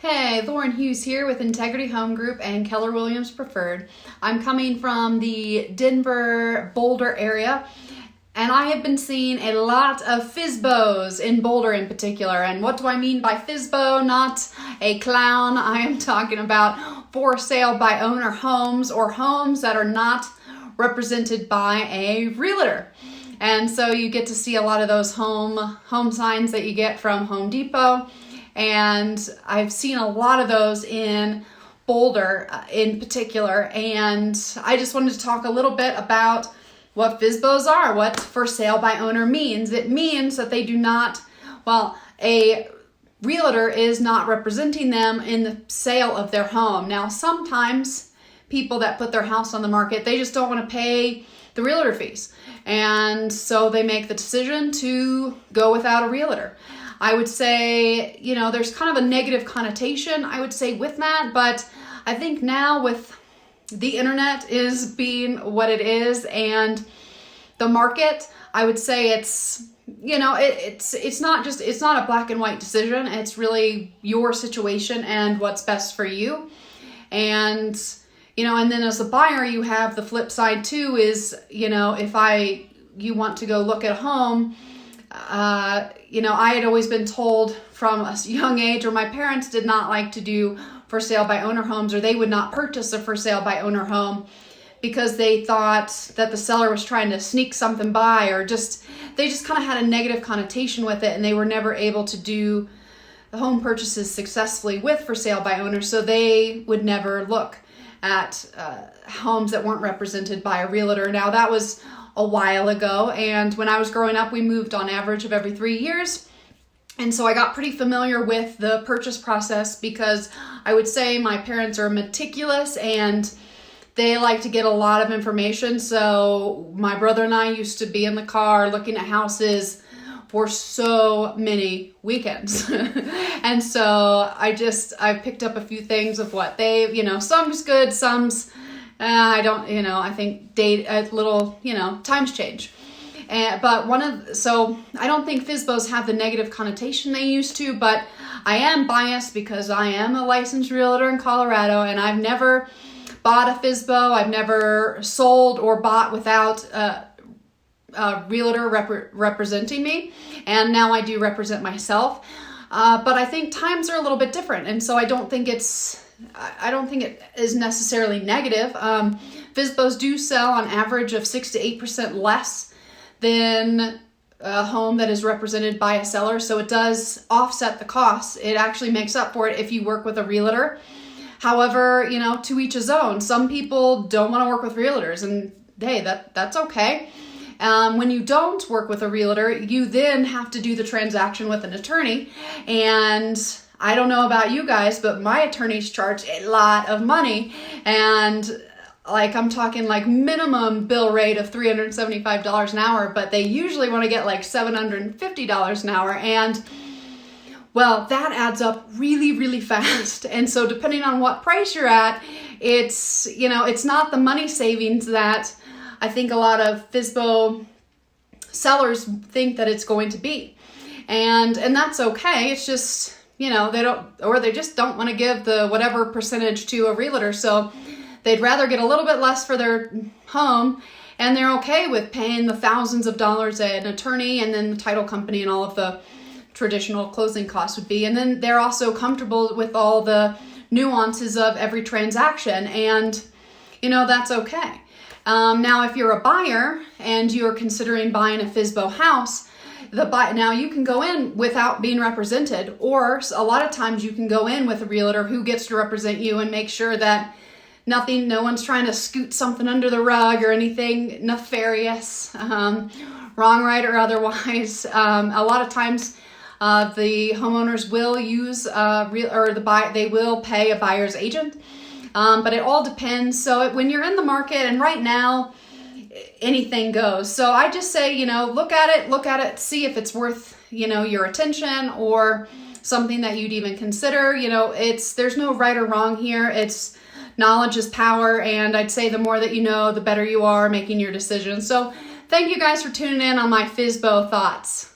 Hey, Lauren Hughes here with Integrity Home Group and Keller Williams Preferred. I'm coming from the Denver, Boulder area, and I have been seeing a lot of FSBOs in Boulder in particular. And what do I mean by FSBO? Not a clown. I am talking about for sale by owner homes or homes that are not represented by a realtor. And so you get to see a lot of those home signs that you get from Home Depot. And I've seen a lot of those in Boulder in particular. And I just wanted to talk a little bit about what FSBOs are, what for sale by owner means. It means that they do not, a realtor is not representing them in the sale of their home. Now, sometimes people that put their house on the market, they just don't want to pay the realtor fees. And so they make the decision to go without a realtor. I would say, there's kind of a negative connotation, I would say, with that. But I think now with the internet is being what it is and the market, I would say it's not a black and white decision. It's really your situation and what's best for you. And, and then as a buyer, you have the flip side too is, if you want to go look at a home, I had always been told from a young age, or my parents did not like to do for sale by owner homes, or they would not purchase a for sale by owner home because they thought that the seller was trying to sneak something by, or they just kind of had a negative connotation with it, and they were never able to do the home purchases successfully with for sale by owner, so they would never look at homes that weren't represented by a realtor. Now, that was a while ago, and when I was growing up, we moved on average of every 3 years, and so I got pretty familiar with the purchase process because I would say my parents are meticulous and they like to get a lot of information. So my brother and I used to be in the car looking at houses for so many weekends. And so I picked up a few things of what they, some's good, some's I don't, I think times change. So I don't think FSBOs have the negative connotation they used to, but I am biased because I am a licensed realtor in Colorado, and I've never bought a FSBO. I've never sold or bought without a realtor representing me, and now I do represent myself. But I think times are a little bit different, and so I don't think it is necessarily negative. FSBOs do sell on average of 6 to 8% less than a home that is represented by a seller, so it does offset the costs. It actually makes up for it if you work with a realtor. However, to each his own. Some people don't want to work with realtors, and hey, that's okay. When you don't work with a realtor, you then have to do the transaction with an attorney, and I don't know about you guys, but my attorneys charge a lot of money, and I'm talking minimum bill rate of $375 an hour, but they usually want to get $750 an hour, and that adds up really, really fast. And so depending on what price you're at, it's not the money savings that I think a lot of FSBO sellers think that it's going to be. And that's okay. It's just, they just don't want to give the whatever percentage to a realtor. So they'd rather get a little bit less for their home, and they're okay with paying the thousands of dollars an attorney and then the title company and all of the traditional closing costs would be. And then they're also comfortable with all the nuances of every transaction, and that's okay. Now, if you're a buyer and you're considering buying a FSBO house, now you can go in without being represented, or a lot of times you can go in with a realtor who gets to represent you and make sure that no one's trying to scoot something under the rug or anything nefarious, wrong, right, or otherwise. A lot of times the homeowners will use they will pay a buyer's agent, but it all depends. So when you're in the market, and right now, anything goes. So I just say, look at it, see if it's worth, your attention or something that you'd even consider. There's no right or wrong here. It's knowledge is power, and I'd say the more that you know, the better you are making your decisions. So thank you guys for tuning in on my FSBO thoughts.